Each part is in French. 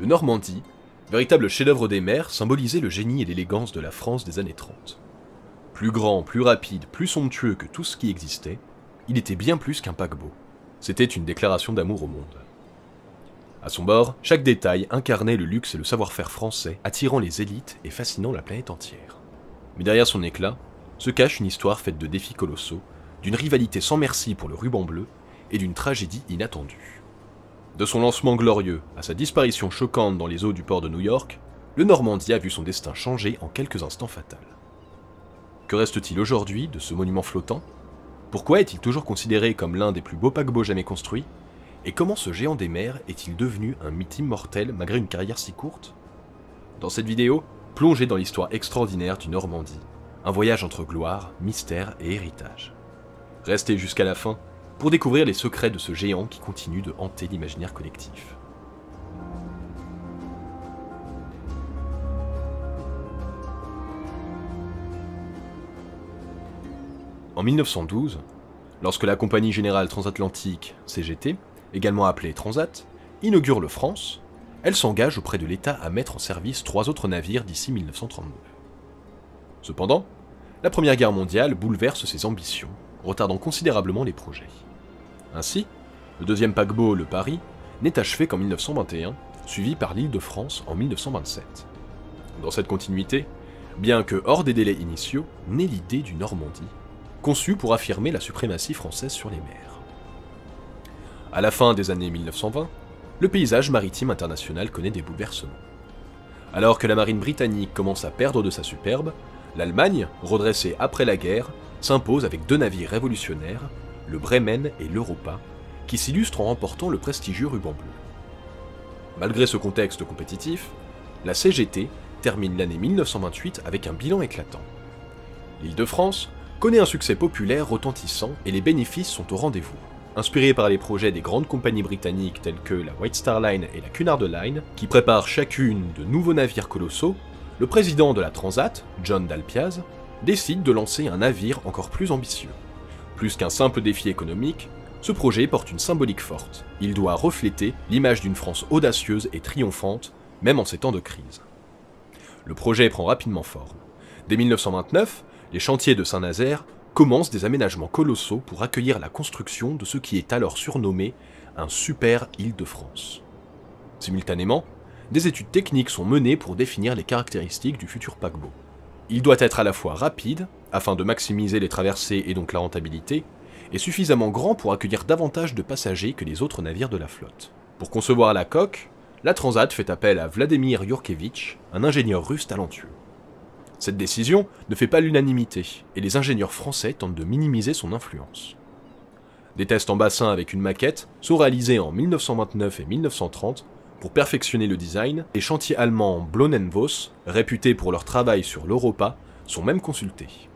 Normandie, véritable chef-d'œuvre des mers, symbolisait le génie et l'élégance de la France des années 30. Plus grand, plus rapide, plus somptueux que tout ce qui existait, il était bien plus qu'un paquebot. C'était une déclaration d'amour au monde. À son bord, chaque détail incarnait le luxe et le savoir-faire français, attirant les élites et fascinant la planète entière. Mais derrière son éclat, se cache une histoire faite de défis colossaux, d'une rivalité sans merci pour le ruban bleu et d'une tragédie inattendue. De son lancement glorieux à sa disparition choquante dans les eaux du port de New York, le Normandie a vu son destin changer en quelques instants fatals. Que reste-t-il aujourd'hui de ce monument flottant? Pourquoi est-il toujours considéré comme l'un des plus beaux paquebots jamais construits? Et comment ce géant des mers est-il devenu un mythe immortel malgré une carrière si courte? Dans cette vidéo, plongez dans l'histoire extraordinaire du Normandie, un voyage entre gloire, mystère et héritage. Restez jusqu'à la fin pour découvrir les secrets de ce géant qui continue de hanter l'imaginaire collectif. En 1912, lorsque la Compagnie Générale Transatlantique, CGT, également appelée Transat, inaugure le France, elle s'engage auprès de l'État à mettre en service 3 autres navires d'ici 1932. Cependant, la Première Guerre mondiale bouleverse ses ambitions, retardant considérablement les projets. Ainsi, le deuxième paquebot, le Paris, n'est achevé qu'en 1921, suivi par l'Île-de-France en 1927. Dans cette continuité, bien que hors des délais initiaux, naît l'idée du Normandie, conçue pour affirmer la suprématie française sur les mers. À la fin des années 1920, le paysage maritime international connaît des bouleversements. Alors que la marine britannique commence à perdre de sa superbe, l'Allemagne, redressée après la guerre, s'impose avec 2 navires révolutionnaires, le Bremen et l'Europa, qui s'illustrent en remportant le prestigieux ruban bleu. Malgré ce contexte compétitif, la CGT termine l'année 1928 avec un bilan éclatant. L'Île-de-France connaît un succès populaire retentissant et les bénéfices sont au rendez-vous. Inspiré par les projets des grandes compagnies britanniques telles que la White Star Line et la Cunard Line, qui préparent chacune de nouveaux navires colossaux, le président de la Transat, John Dalpiaz, décide de lancer un navire encore plus ambitieux. Plus qu'un simple défi économique, ce projet porte une symbolique forte. Il doit refléter l'image d'une France audacieuse et triomphante, même en ces temps de crise. Le projet prend rapidement forme. Dès 1929, les chantiers de Saint-Nazaire commencent des aménagements colossaux pour accueillir la construction de ce qui est alors surnommé un super Île-de-France. Simultanément, des études techniques sont menées pour définir les caractéristiques du futur paquebot. Il doit être à la fois rapide, afin de maximiser les traversées et donc la rentabilité, et suffisamment grand pour accueillir davantage de passagers que les autres navires de la flotte. Pour concevoir la coque, la Transat fait appel à Vladimir Yurkevitch, un ingénieur russe talentueux. Cette décision ne fait pas l'unanimité, et les ingénieurs français tentent de minimiser son influence. Des tests en bassin avec une maquette sont réalisés en 1929 et 1930 pour perfectionner le design. Les chantiers allemands Blonenvoss, réputés pour leur travail sur l'Europa, sont même consultés.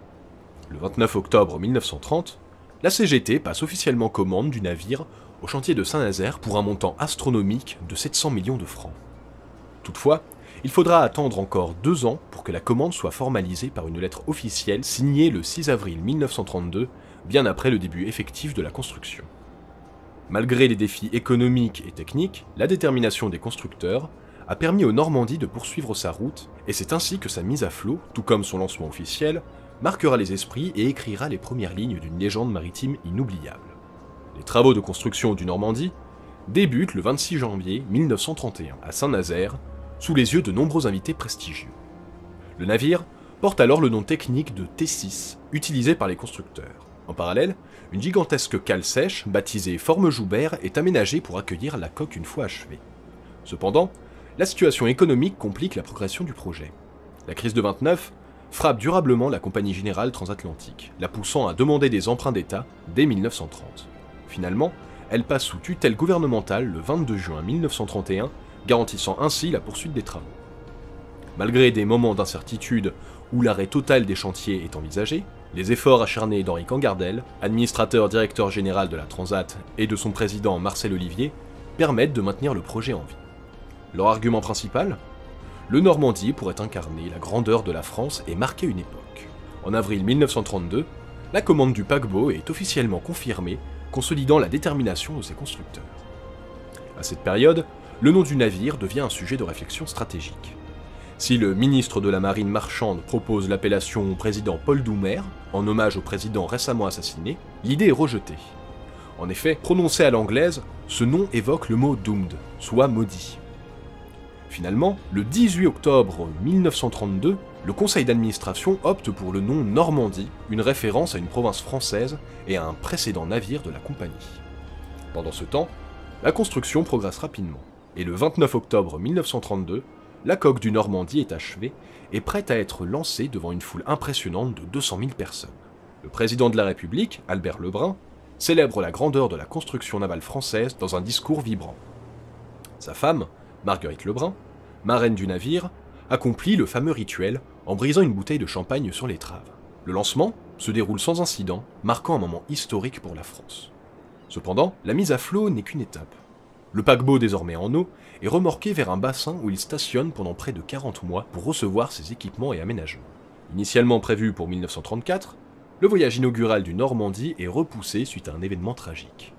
Le 29 octobre 1930, la CGT passe officiellement commande du navire au chantier de Saint-Nazaire pour un montant astronomique de 700 millions de francs. Toutefois, il faudra attendre encore 2 ans pour que la commande soit formalisée par une lettre officielle signée le 6 avril 1932, bien après le début effectif de la construction. Malgré les défis économiques et techniques, la détermination des constructeurs a permis au Normandie de poursuivre sa route, et c'est ainsi que sa mise à flot, tout comme son lancement officiel, marquera les esprits et écrira les premières lignes d'une légende maritime inoubliable. Les travaux de construction du Normandie débutent le 26 janvier 1931 à Saint-Nazaire, sous les yeux de nombreux invités prestigieux. Le navire porte alors le nom technique de T6, utilisé par les constructeurs. En parallèle, une gigantesque cale sèche, baptisée Forme Joubert, est aménagée pour accueillir la coque une fois achevée. Cependant, la situation économique complique la progression du projet. La crise de 29 frappe durablement la Compagnie Générale Transatlantique, la poussant à demander des emprunts d'État dès 1930. Finalement, elle passe sous tutelle gouvernementale le 22 juin 1931, garantissant ainsi la poursuite des travaux. Malgré des moments d'incertitude où l'arrêt total des chantiers est envisagé, les efforts acharnés d'Henri Cangardel, administrateur directeur général de la Transat, et de son président Marcel Olivier, permettent de maintenir le projet en vie. Leur argument principal ? Le Normandie pourrait incarner la grandeur de la France et marquer une époque. En avril 1932, la commande du paquebot est officiellement confirmée, consolidant la détermination de ses constructeurs. À cette période, le nom du navire devient un sujet de réflexion stratégique. Si le ministre de la Marine marchande propose l'appellation président Paul Doumer, en hommage au président récemment assassiné, l'idée est rejetée. En effet, prononcé à l'anglaise, ce nom évoque le mot doomed, soit maudit. Finalement, le 18 octobre 1932, le conseil d'administration opte pour le nom Normandie, une référence à une province française et à un précédent navire de la compagnie. Pendant ce temps, la construction progresse rapidement, et le 29 octobre 1932, la coque du Normandie est achevée et prête à être lancée devant une foule impressionnante de 200 000 personnes. Le président de la République, Albert Lebrun, célèbre la grandeur de la construction navale française dans un discours vibrant. Sa femme, Marguerite Lebrun, marraine du navire, accomplit le fameux rituel en brisant une bouteille de champagne sur l'étrave. Le lancement se déroule sans incident, marquant un moment historique pour la France. Cependant, la mise à flot n'est qu'une étape. Le paquebot, désormais en eau, est remorqué vers un bassin où il stationne pendant près de 40 mois pour recevoir ses équipements et aménagements. Initialement prévu pour 1934, le voyage inaugural du Normandie est repoussé suite à un événement tragique.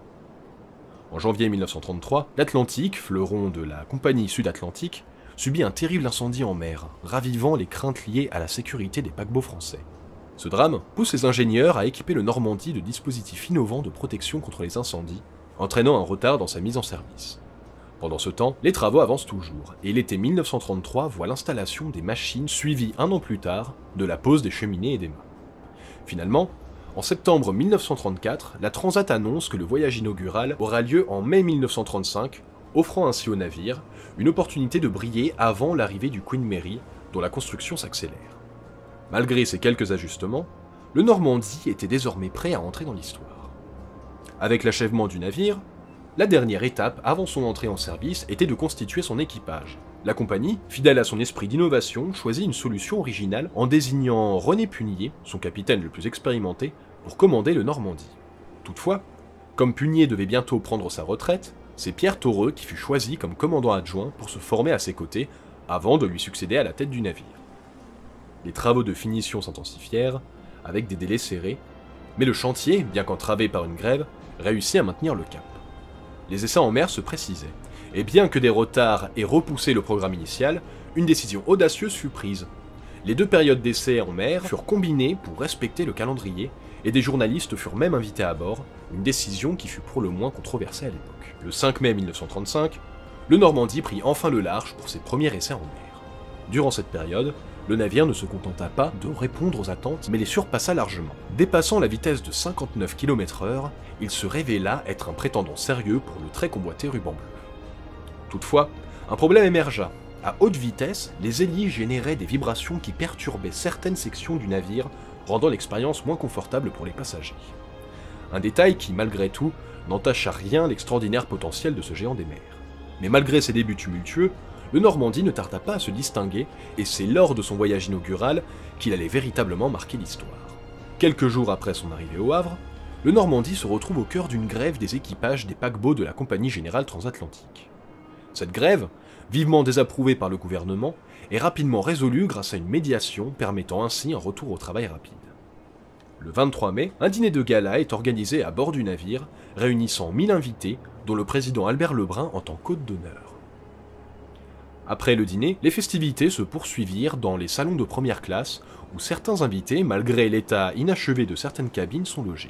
En janvier 1933, l'Atlantique, fleuron de la Compagnie Sud-Atlantique, subit un terrible incendie en mer, ravivant les craintes liées à la sécurité des paquebots français. Ce drame pousse les ingénieurs à équiper le Normandie de dispositifs innovants de protection contre les incendies, entraînant un retard dans sa mise en service. Pendant ce temps, les travaux avancent toujours, et l'été 1933 voit l'installation des machines suivie un an plus tard de la pose des cheminées et des mâts. Finalement, en septembre 1934, la Transat annonce que le voyage inaugural aura lieu en mai 1935, offrant ainsi au navire une opportunité de briller avant l'arrivée du Queen Mary, dont la construction s'accélère. Malgré ces quelques ajustements, le Normandie était désormais prêt à entrer dans l'histoire. Avec l'achèvement du navire, la dernière étape avant son entrée en service était de constituer son équipage. La compagnie, fidèle à son esprit d'innovation, choisit une solution originale en désignant René Punier, son capitaine le plus expérimenté, pour commander le Normandie. Toutefois, comme Punier devait bientôt prendre sa retraite, c'est Pierre Torreux qui fut choisi comme commandant adjoint pour se former à ses côtés avant de lui succéder à la tête du navire. Les travaux de finition s'intensifièrent, avec des délais serrés, mais le chantier, bien qu'entravé par une grève, réussit à maintenir le cap. Les essais en mer se précisaient, et bien que des retards aient repoussé le programme initial, une décision audacieuse fut prise. Les deux périodes d'essais en mer furent combinées pour respecter le calendrier, et des journalistes furent même invités à bord, une décision qui fut pour le moins controversée à l'époque. Le 5 mai 1935, le Normandie prit enfin le large pour ses premiers essais en mer. Durant cette période, le navire ne se contenta pas de répondre aux attentes, mais les surpassa largement. Dépassant la vitesse de 59 km/h, il se révéla être un prétendant sérieux pour le très convoité ruban bleu. Toutefois, un problème émergea. À haute vitesse, les hélices généraient des vibrations qui perturbaient certaines sections du navire, rendant l'expérience moins confortable pour les passagers. Un détail qui, malgré tout, n'entacha rien l'extraordinaire potentiel de ce géant des mers. Mais malgré ses débuts tumultueux, le Normandie ne tarda pas à se distinguer, et c'est lors de son voyage inaugural qu'il allait véritablement marquer l'histoire. Quelques jours après son arrivée au Havre, le Normandie se retrouve au cœur d'une grève des équipages des paquebots de la Compagnie Générale Transatlantique. Cette grève, vivement désapprouvée par le gouvernement, est rapidement résolue grâce à une médiation permettant ainsi un retour au travail rapide. Le 23 mai, un dîner de gala est organisé à bord du navire, réunissant 1000 invités, dont le président Albert Lebrun en tant qu'hôte d'honneur. Après le dîner, les festivités se poursuivirent dans les salons de première classe, où certains invités, malgré l'état inachevé de certaines cabines, sont logés.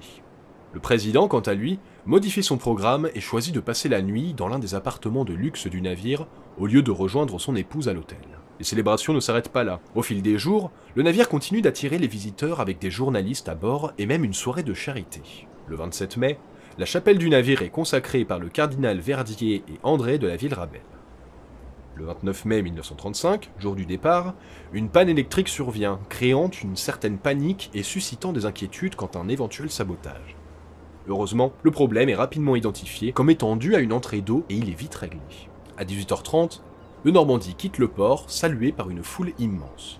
Le président, quant à lui, modifie son programme et choisit de passer la nuit dans l'un des appartements de luxe du navire, au lieu de rejoindre son épouse à l'hôtel. Les célébrations ne s'arrêtent pas là. Au fil des jours, le navire continue d'attirer les visiteurs avec des journalistes à bord et même une soirée de charité. Le 27 mai, la chapelle du navire est consacrée par le cardinal Verdier et André de la Ville-Rabel. Le 29 mai 1935, jour du départ, une panne électrique survient, créant une certaine panique et suscitant des inquiétudes quant à un éventuel sabotage. Heureusement, le problème est rapidement identifié comme étant dû à une entrée d'eau et il est vite réglé. À 18h30, le Normandie quitte le port, salué par une foule immense.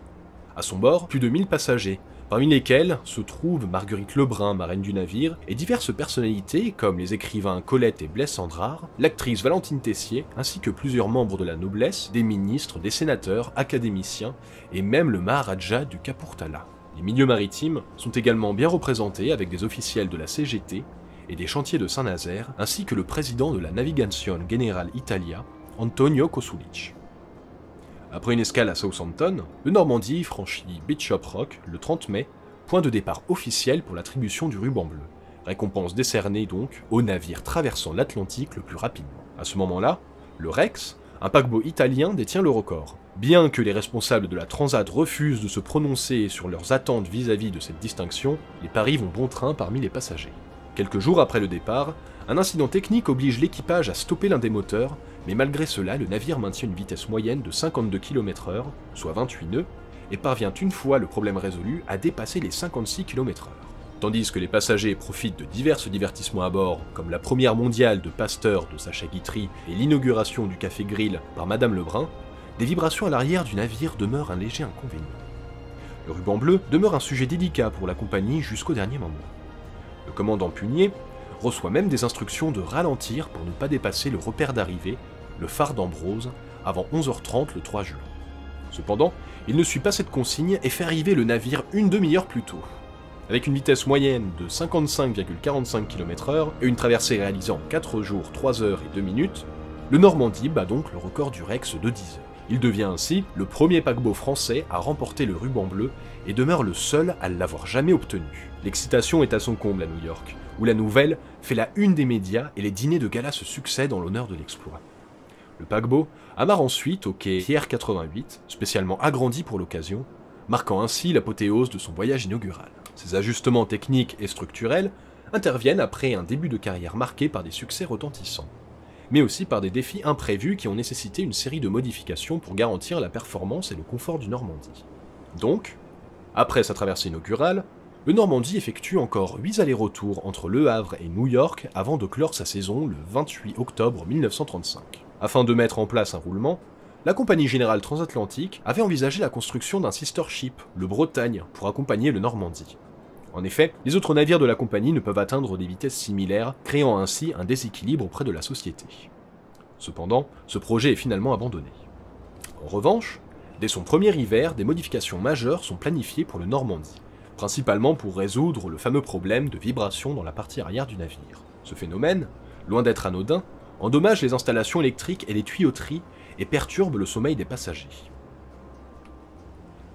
À son bord, plus de 1000 passagers, parmi lesquels se trouvent Marguerite Lebrun, marraine du navire, et diverses personnalités comme les écrivains Colette et Blaise Cendrars, l'actrice Valentine Tessier, ainsi que plusieurs membres de la noblesse, des ministres, des sénateurs, académiciens, et même le Maharaja du Kapurthala. Les milieux maritimes sont également bien représentés avec des officiels de la CGT et des chantiers de Saint-Nazaire, ainsi que le président de la Navigazione Generale Italia, Antonio Kosulich. Après une escale à Southampton, le Normandie franchit Bishop Rock le 30 mai, point de départ officiel pour l'attribution du ruban bleu, récompense décernée donc au navire traversant l'Atlantique le plus rapidement. À ce moment-là, le Rex, un paquebot italien, détient le record. Bien que les responsables de la Transat refusent de se prononcer sur leurs attentes vis-à-vis de cette distinction, les paris vont bon train parmi les passagers. Quelques jours après le départ, un incident technique oblige l'équipage à stopper l'un des moteurs, mais malgré cela, le navire maintient une vitesse moyenne de 52 km/h, soit 28 nœuds, et parvient une fois le problème résolu à dépasser les 56 km/h. Tandis que les passagers profitent de divers divertissements à bord, comme la première mondiale de Pasteur de Sacha Guitry et l'inauguration du Café Grill par Madame Lebrun, des vibrations à l'arrière du navire demeurent un léger inconvénient. Le ruban bleu demeure un sujet délicat pour la compagnie jusqu'au dernier moment. Le commandant Punier reçoit même des instructions de ralentir pour ne pas dépasser le repère d'arrivée, le phare d'Ambrose, avant 11h30 le 3 juin. Cependant, il ne suit pas cette consigne et fait arriver le navire une demi-heure plus tôt. Avec une vitesse moyenne de 55,45 km/h et une traversée réalisée en 4 jours, 3 heures et 2 minutes, le Normandie bat donc le record du Rex de 10 heures. Il devient ainsi le premier paquebot français à remporter le ruban bleu et demeure le seul à l'avoir jamais obtenu. L'excitation est à son comble à New York, où la nouvelle fait la une des médias et les dîners de gala se succèdent en l'honneur de l'exploit. Le paquebot amarre ensuite au quai Pierre 88, spécialement agrandi pour l'occasion, marquant ainsi l'apothéose de son voyage inaugural. Ces ajustements techniques et structurels interviennent après un début de carrière marqué par des succès retentissants, mais aussi par des défis imprévus qui ont nécessité une série de modifications pour garantir la performance et le confort du Normandie. Donc, après sa traversée inaugurale, le Normandie effectue encore 8 allers-retours entre Le Havre et New York avant de clore sa saison le 28 octobre 1935. Afin de mettre en place un roulement, la Compagnie Générale Transatlantique avait envisagé la construction d'un sister ship, le Bretagne, pour accompagner le Normandie. En effet, les autres navires de la compagnie ne peuvent atteindre des vitesses similaires, créant ainsi un déséquilibre auprès de la société. Cependant, ce projet est finalement abandonné. En revanche, dès son premier hiver, des modifications majeures sont planifiées pour le Normandie, principalement pour résoudre le fameux problème de vibration dans la partie arrière du navire. Ce phénomène, loin d'être anodin, endommage les installations électriques et les tuyauteries et perturbe le sommeil des passagers.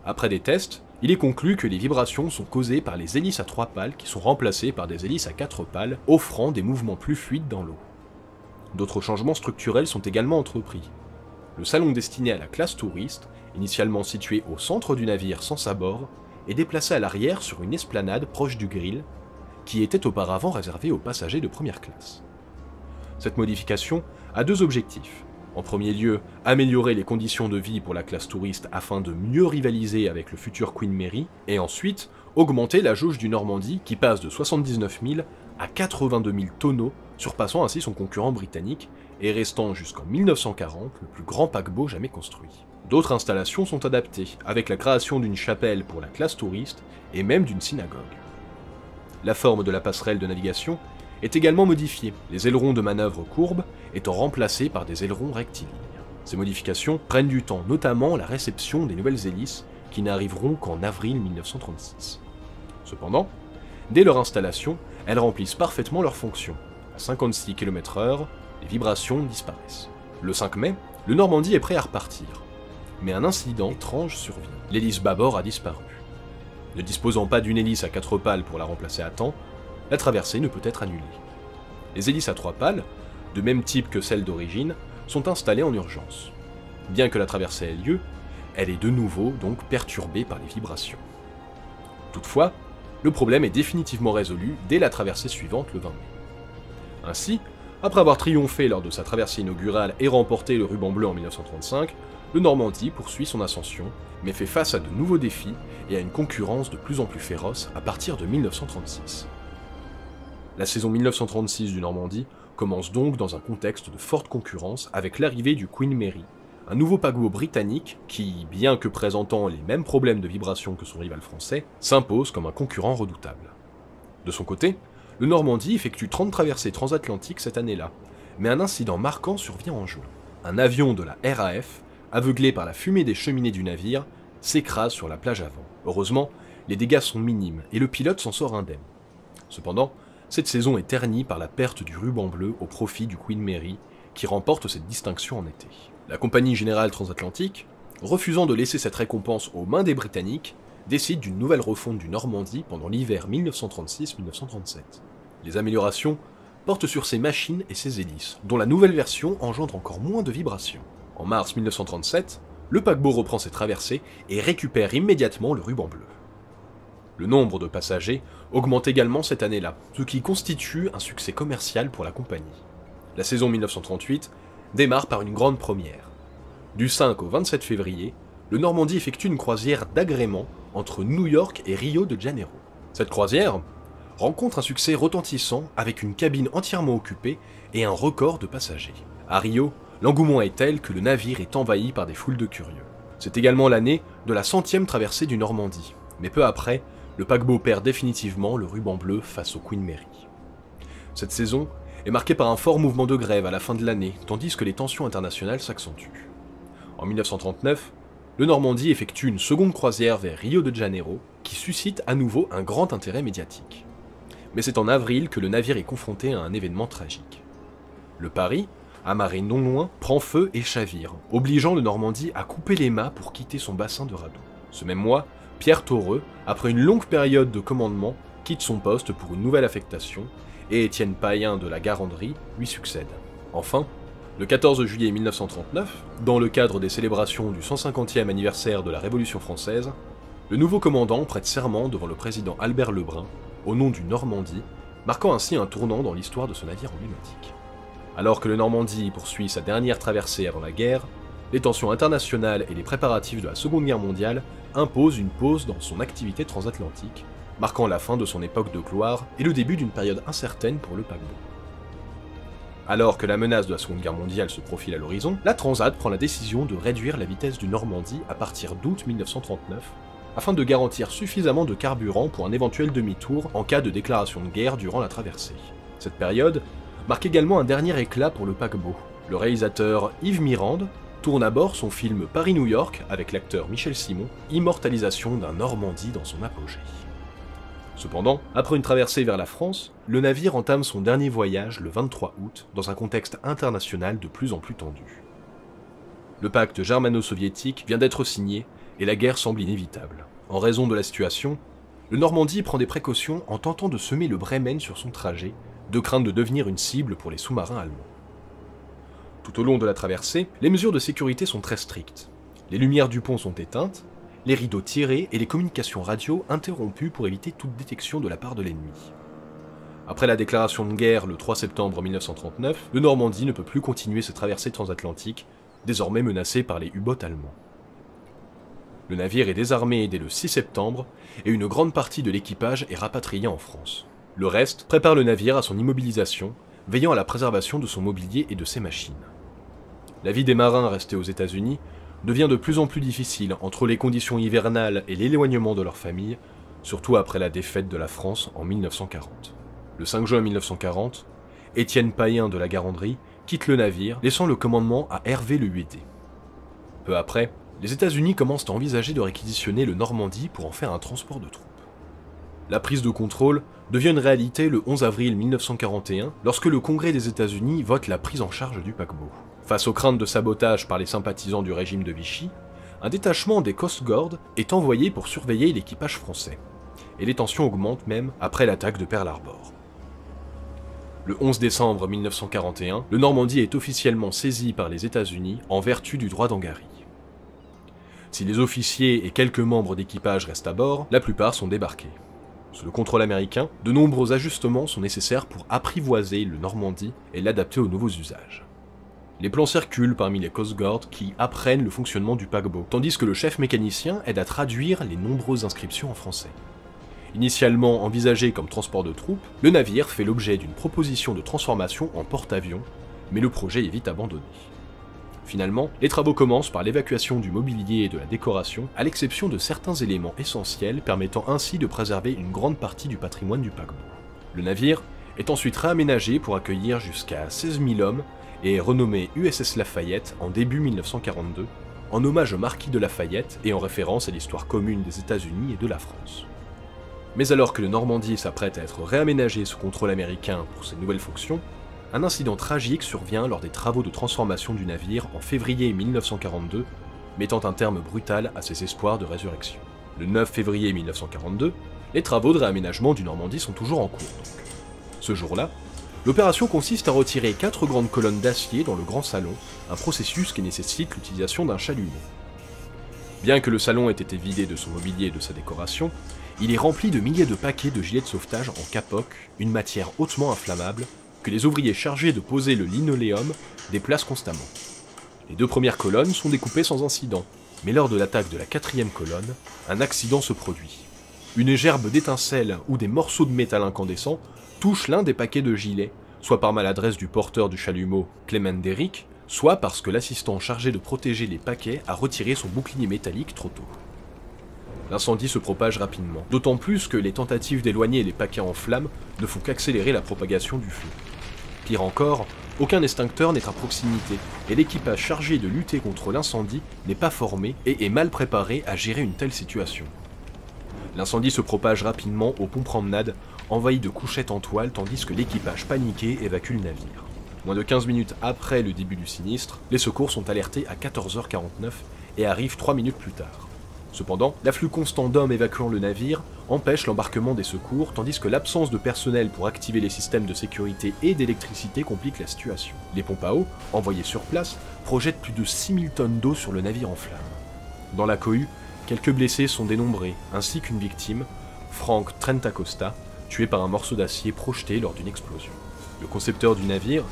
Après des tests, il est conclu que les vibrations sont causées par les hélices à 3 pales qui sont remplacées par des hélices à 4 pales, offrant des mouvements plus fluides dans l'eau. D'autres changements structurels sont également entrepris. Le salon destiné à la classe touriste, initialement situé au centre du navire sans sabord, est déplacé à l'arrière sur une esplanade proche du grill, qui était auparavant réservée aux passagers de première classe. Cette modification a 2 objectifs. En premier lieu, améliorer les conditions de vie pour la classe touriste afin de mieux rivaliser avec le futur Queen Mary, et ensuite, augmenter la jauge du Normandie qui passe de 79 000 à 82 000 tonneaux, surpassant ainsi son concurrent britannique, et restant jusqu'en 1940 le plus grand paquebot jamais construit. D'autres installations sont adaptées, avec la création d'une chapelle pour la classe touriste et même d'une synagogue. La forme de la passerelle de navigation est également modifiée, les ailerons de manœuvre courbes étant remplacés par des ailerons rectilignes. Ces modifications prennent du temps, notamment la réception des nouvelles hélices, qui n'arriveront qu'en avril 1936. Cependant, dès leur installation, elles remplissent parfaitement leur fonction. À 56 km/h, les vibrations disparaissent. Le 5 mai, le Normandie est prêt à repartir. Mais un incident étrange survient. L'hélice bâbord a disparu. Ne disposant pas d'une hélice à 4 pales pour la remplacer à temps, la traversée ne peut être annulée. Les hélices à 3 pales, de même type que celles d'origine, sont installées en urgence. Bien que la traversée ait lieu, elle est de nouveau donc perturbée par les vibrations. Toutefois, le problème est définitivement résolu dès la traversée suivante le 20 mai. Ainsi, après avoir triomphé lors de sa traversée inaugurale et remporté le ruban bleu en 1935, le Normandie poursuit son ascension, mais fait face à de nouveaux défis et à une concurrence de plus en plus féroce à partir de 1936. La saison 1936 du Normandie commence donc dans un contexte de forte concurrence avec l'arrivée du Queen Mary, un nouveau paquebot britannique qui, bien que présentant les mêmes problèmes de vibration que son rival français, s'impose comme un concurrent redoutable. De son côté, le Normandie effectue 30 traversées transatlantiques cette année-là, mais un incident marquant survient en juin. Un avion de la RAF, aveuglé par la fumée des cheminées du navire, s'écrase sur la plage avant. Heureusement, les dégâts sont minimes et le pilote s'en sort indemne. Cependant, cette saison est ternie par la perte du ruban bleu au profit du Queen Mary, qui remporte cette distinction en été. La Compagnie Générale Transatlantique, refusant de laisser cette récompense aux mains des Britanniques, décide d'une nouvelle refonte du Normandie pendant l'hiver 1936-1937. Les améliorations portent sur ses machines et ses hélices, dont la nouvelle version engendre encore moins de vibrations. En mars 1937, le paquebot reprend ses traversées et récupère immédiatement le ruban bleu. Le nombre de passagers augmente également cette année-là, ce qui constitue un succès commercial pour la compagnie. La saison 1938 démarre par une grande première. Du 5 au 27 février, le Normandie effectue une croisière d'agrément entre New York et Rio de Janeiro. Cette croisière rencontre un succès retentissant avec une cabine entièrement occupée et un record de passagers. À Rio, l'engouement est tel que le navire est envahi par des foules de curieux. C'est également l'année de la 100e traversée du Normandie, mais peu après, le paquebot perd définitivement le ruban bleu face au Queen Mary. Cette saison est marquée par un fort mouvement de grève à la fin de l'année, tandis que les tensions internationales s'accentuent. En 1939, le Normandie effectue une seconde croisière vers Rio de Janeiro, qui suscite à nouveau un grand intérêt médiatique. Mais c'est en avril que le navire est confronté à un événement tragique. Le Paris, amarré non loin, prend feu et chavire, obligeant le Normandie à couper les mâts pour quitter son bassin de radeau. Ce même mois, Pierre Torreux, après une longue période de commandement, quitte son poste pour une nouvelle affectation, et Étienne Payen de la Garandrie lui succède. Enfin, le 14 juillet 1939, dans le cadre des célébrations du 150e anniversaire de la Révolution française, le nouveau commandant prête serment devant le président Albert Lebrun, au nom du Normandie, marquant ainsi un tournant dans l'histoire de ce navire emblématique. Alors que le Normandie poursuit sa dernière traversée avant la guerre, les tensions internationales et les préparatifs de la Seconde Guerre mondiale imposent une pause dans son activité transatlantique, marquant la fin de son époque de gloire et le début d'une période incertaine pour le paquebot. Alors que la menace de la Seconde Guerre mondiale se profile à l'horizon, la Transat prend la décision de réduire la vitesse du Normandie à partir d'août 1939, afin de garantir suffisamment de carburant pour un éventuel demi-tour en cas de déclaration de guerre durant la traversée. Cette période marque également un dernier éclat pour le paquebot. Le réalisateur Yves Mirande tourne à bord son film Paris-New York avec l'acteur Michel Simon, immortalisation d'un Normandie dans son apogée. Cependant, après une traversée vers la France, le navire entame son dernier voyage le 23 août dans un contexte international de plus en plus tendu. Le pacte germano-soviétique vient d'être signé et la guerre semble inévitable. En raison de la situation, le Normandie prend des précautions en tentant de semer le Bremen sur son trajet, de crainte de devenir une cible pour les sous-marins allemands. Tout au long de la traversée, les mesures de sécurité sont très strictes. Les lumières du pont sont éteintes, les rideaux tirés et les communications radio interrompues pour éviter toute détection de la part de l'ennemi. Après la déclaration de guerre le 3 septembre 1939, le Normandie ne peut plus continuer ses traversées transatlantiques, désormais menacé par les U-boats allemands. Le navire est désarmé dès le 6 septembre et une grande partie de l'équipage est rapatriée en France. Le reste prépare le navire à son immobilisation, veillant à la préservation de son mobilier et de ses machines. La vie des marins restés aux États-Unis devient de plus en plus difficile entre les conditions hivernales et l'éloignement de leur famille, surtout après la défaite de la France en 1940. Le 5 juin 1940, Étienne Payen de la Garandrie quitte le navire, laissant le commandement à Hervé Le Huédé. Peu après, les États-Unis commencent à envisager de réquisitionner le Normandie pour en faire un transport de troupes. La prise de contrôle devient une réalité le 11 avril 1941 lorsque le Congrès des États-Unis vote la prise en charge du paquebot. Face aux craintes de sabotage par les sympathisants du régime de Vichy, un détachement des Coast Guard est envoyé pour surveiller l'équipage français. Et les tensions augmentent même après l'attaque de Pearl Harbor. Le 11 décembre 1941, le Normandie est officiellement saisi par les États-Unis en vertu du droit d'Angari. Si les officiers et quelques membres d'équipage restent à bord, la plupart sont débarqués. Sous le contrôle américain, de nombreux ajustements sont nécessaires pour apprivoiser le Normandie et l'adapter aux nouveaux usages. Les plans circulent parmi les Coast Guard qui apprennent le fonctionnement du paquebot, tandis que le chef mécanicien aide à traduire les nombreuses inscriptions en français. Initialement envisagé comme transport de troupes, le navire fait l'objet d'une proposition de transformation en porte-avions, mais le projet est vite abandonné. Finalement, les travaux commencent par l'évacuation du mobilier et de la décoration, à l'exception de certains éléments essentiels permettant ainsi de préserver une grande partie du patrimoine du paquebot. Le navire est ensuite réaménagé pour accueillir jusqu'à 16 000 hommes et est renommé USS Lafayette en début 1942, en hommage au marquis de Lafayette et en référence à l'histoire commune des États-Unis et de la France. Mais alors que le Normandie s'apprête à être réaménagé sous contrôle américain pour ses nouvelles fonctions, un incident tragique survient lors des travaux de transformation du navire en février 1942, mettant un terme brutal à ses espoirs de résurrection. Le 9 février 1942, les travaux de réaménagement du Normandie sont toujours en cours. Ce jour-là, l'opération consiste à retirer 4 grandes colonnes d'acier dans le grand salon, un processus qui nécessite l'utilisation d'un chalumeau. Bien que le salon ait été vidé de son mobilier et de sa décoration, il est rempli de milliers de paquets de gilets de sauvetage en capoc, une matière hautement inflammable, que les ouvriers chargés de poser le linoléum déplacent constamment. Les 2 premières colonnes sont découpées sans incident, mais lors de l'attaque de la 4e colonne, un accident se produit. Une gerbe d'étincelles ou des morceaux de métal incandescent touchent l'un des paquets de gilets, soit par maladresse du porteur du chalumeau, Clement Derrick, soit parce que l'assistant chargé de protéger les paquets a retiré son bouclier métallique trop tôt. L'incendie se propage rapidement, d'autant plus que les tentatives d'éloigner les paquets en flammes ne font qu'accélérer la propagation du feu. Pire encore, aucun extincteur n'est à proximité, et l'équipage chargé de lutter contre l'incendie n'est pas formé et est mal préparé à gérer une telle situation. L'incendie se propage rapidement aux pompes promenades, envahi de couchettes en toile tandis que l'équipage paniqué évacue le navire. Moins de 15 minutes après le début du sinistre, les secours sont alertés à 14h49 et arrivent 3 minutes plus tard. Cependant, l'afflux constant d'hommes évacuant le navire empêche l'embarquement des secours, tandis que l'absence de personnel pour activer les systèmes de sécurité et d'électricité complique la situation. Les pompes à eau, envoyées sur place, projettent plus de 6000 tonnes d'eau sur le navire en flammes. Dans la cohue, quelques blessés sont dénombrés, ainsi qu'une victime, Frank Trentacosta, tué par un morceau d'acier projeté lors d'une explosion. Le concepteur du navire,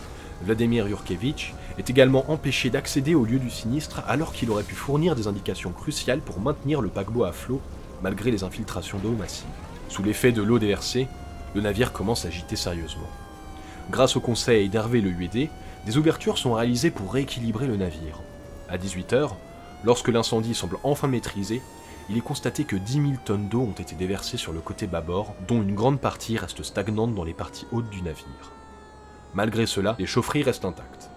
Vladimir Jurkevich, est également empêché d'accéder au lieu du sinistre alors qu'il aurait pu fournir des indications cruciales pour maintenir le paquebot à flot malgré les infiltrations d'eau massives. Sous l'effet de l'eau déversée, le navire commence à gîter sérieusement. Grâce au conseil d'Hervé Le Huédé, des ouvertures sont réalisées pour rééquilibrer le navire. À 18h, lorsque l'incendie semble enfin maîtrisé, il est constaté que 10 000 tonnes d'eau ont été déversées sur le côté bâbord, dont une grande partie reste stagnante dans les parties hautes du navire. Malgré cela, les chaufferies restent intactes.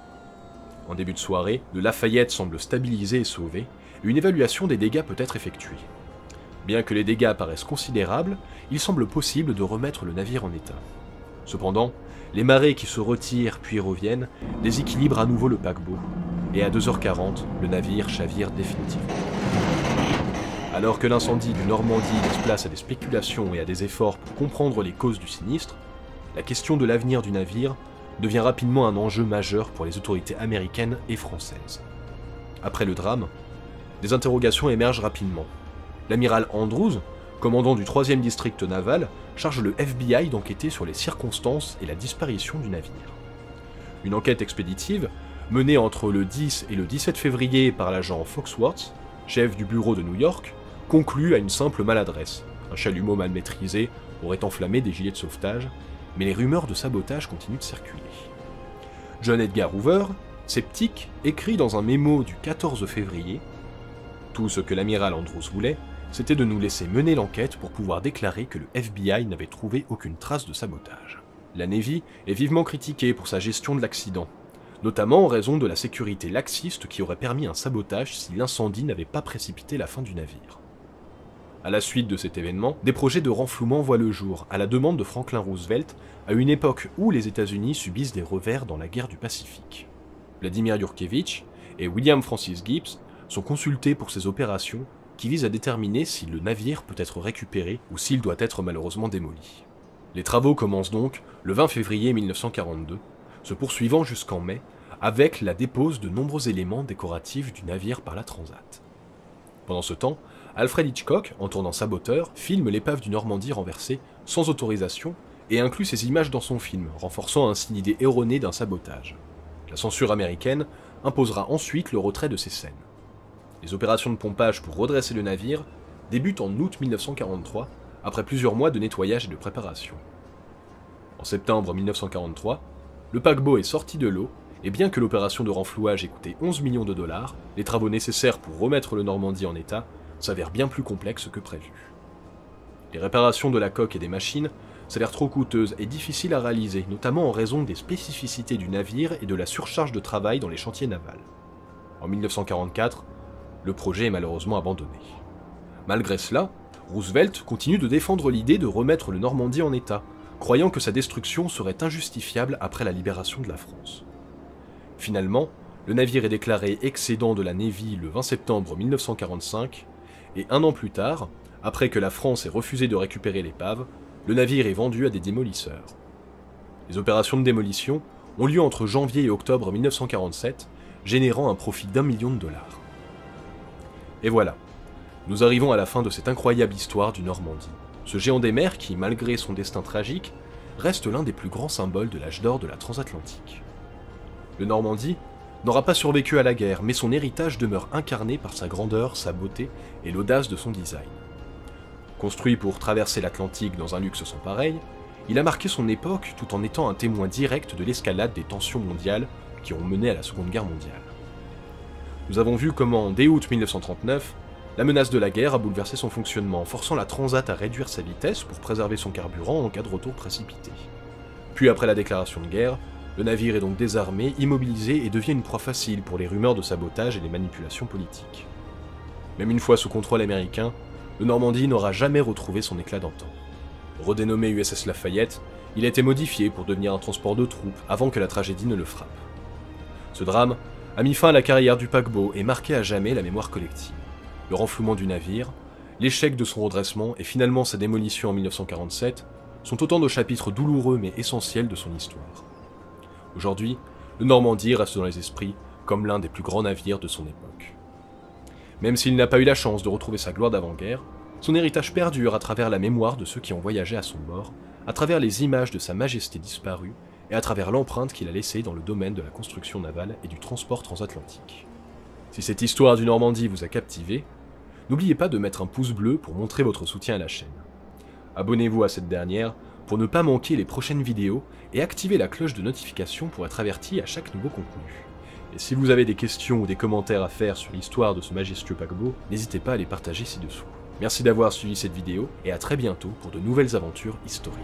En début de soirée, le Lafayette semble stabilisé et sauvé, et une évaluation des dégâts peut être effectuée. Bien que les dégâts paraissent considérables, il semble possible de remettre le navire en état. Cependant, les marées qui se retirent puis reviennent déséquilibrent à nouveau le paquebot, et à 2h40, le navire chavire définitivement. Alors que l'incendie du Normandie laisse place à des spéculations et à des efforts pour comprendre les causes du sinistre, la question de l'avenir du navire devient rapidement un enjeu majeur pour les autorités américaines et françaises. Après le drame, des interrogations émergent rapidement. L'amiral Andrews, commandant du 3e district naval, charge le FBI d'enquêter sur les circonstances et la disparition du navire. Une enquête expéditive, menée entre le 10 et le 17 février par l'agent Foxworth, chef du bureau de New York, conclut à une simple maladresse. Un chalumeau mal maîtrisé aurait enflammé des gilets de sauvetage, mais les rumeurs de sabotage continuent de circuler. John Edgar Hoover, sceptique, écrit dans un mémo du 14 février « Tout ce que l'amiral Andrews voulait, c'était de nous laisser mener l'enquête pour pouvoir déclarer que le FBI n'avait trouvé aucune trace de sabotage. » La Navy est vivement critiquée pour sa gestion de l'accident, notamment en raison de la sécurité laxiste qui aurait permis un sabotage si l'incendie n'avait pas précipité la fin du navire. À la suite de cet événement, des projets de renflouement voient le jour, à la demande de Franklin Roosevelt, à une époque où les États-Unis subissent des revers dans la guerre du Pacifique. Vladimir Jurkevich et William Francis Gibbs sont consultés pour ces opérations qui visent à déterminer si le navire peut être récupéré ou s'il doit être malheureusement démoli. Les travaux commencent donc le 20 février 1942, se poursuivant jusqu'en mai, avec la dépose de nombreux éléments décoratifs du navire par la Transat. Pendant ce temps, Alfred Hitchcock, en tournant Saboteur, filme l'épave du Normandie renversée sans autorisation et inclut ces images dans son film, renforçant ainsi l'idée erronée d'un sabotage. La censure américaine imposera ensuite le retrait de ces scènes. Les opérations de pompage pour redresser le navire débutent en août 1943, après plusieurs mois de nettoyage et de préparation. En septembre 1943, le paquebot est sorti de l'eau, et bien que l'opération de renflouage ait coûté 11 millions de dollars, les travaux nécessaires pour remettre le Normandie en état s'avèrent bien plus complexes que prévu. Les réparations de la coque et des machines s'avèrent trop coûteuses et difficiles à réaliser, notamment en raison des spécificités du navire et de la surcharge de travail dans les chantiers navals. En 1944, le projet est malheureusement abandonné. Malgré cela, Roosevelt continue de défendre l'idée de remettre le Normandie en état, croyant que sa destruction serait injustifiable après la libération de la France. Finalement, le navire est déclaré excédent de la Navy le 20 septembre 1945, et un an plus tard, après que la France ait refusé de récupérer l'épave, le navire est vendu à des démolisseurs. Les opérations de démolition ont lieu entre janvier et octobre 1947, générant un profit d'1 million de dollars. Et voilà, nous arrivons à la fin de cette incroyable histoire du Normandie. Ce géant des mers qui, malgré son destin tragique, reste l'un des plus grands symboles de l'âge d'or de la transatlantique. Le Normandie n'aura pas survécu à la guerre, mais son héritage demeure incarné par sa grandeur, sa beauté et l'audace de son design. Construit pour traverser l'Atlantique dans un luxe sans pareil, il a marqué son époque tout en étant un témoin direct de l'escalade des tensions mondiales qui ont mené à la Seconde Guerre mondiale. Nous avons vu comment, dès août 1939, la menace de la guerre a bouleversé son fonctionnement, forçant la Transat à réduire sa vitesse pour préserver son carburant en cas de retour précipité. Puis après la déclaration de guerre, le navire est donc désarmé, immobilisé et devient une proie facile pour les rumeurs de sabotage et les manipulations politiques. Même une fois sous contrôle américain, le Normandie n'aura jamais retrouvé son éclat d'antan. Redénommé USS Lafayette, il a été modifié pour devenir un transport de troupes avant que la tragédie ne le frappe. Ce drame a mis fin à la carrière du paquebot et marqué à jamais la mémoire collective. Le renflouement du navire, l'échec de son redressement et finalement sa démolition en 1947 sont autant de chapitres douloureux mais essentiels de son histoire. Aujourd'hui, le Normandie reste dans les esprits comme l'un des plus grands navires de son époque. Même s'il n'a pas eu la chance de retrouver sa gloire d'avant-guerre, son héritage perdure à travers la mémoire de ceux qui ont voyagé à son bord, à travers les images de sa majesté disparue et à travers l'empreinte qu'il a laissée dans le domaine de la construction navale et du transport transatlantique. Si cette histoire du Normandie vous a captivé, n'oubliez pas de mettre un pouce bleu pour montrer votre soutien à la chaîne. Abonnez-vous à cette dernière pour ne pas manquer les prochaines vidéos et activez la cloche de notification pour être averti à chaque nouveau contenu. Et si vous avez des questions ou des commentaires à faire sur l'histoire de ce majestueux paquebot, n'hésitez pas à les partager ci-dessous. Merci d'avoir suivi cette vidéo et à très bientôt pour de nouvelles aventures historiques.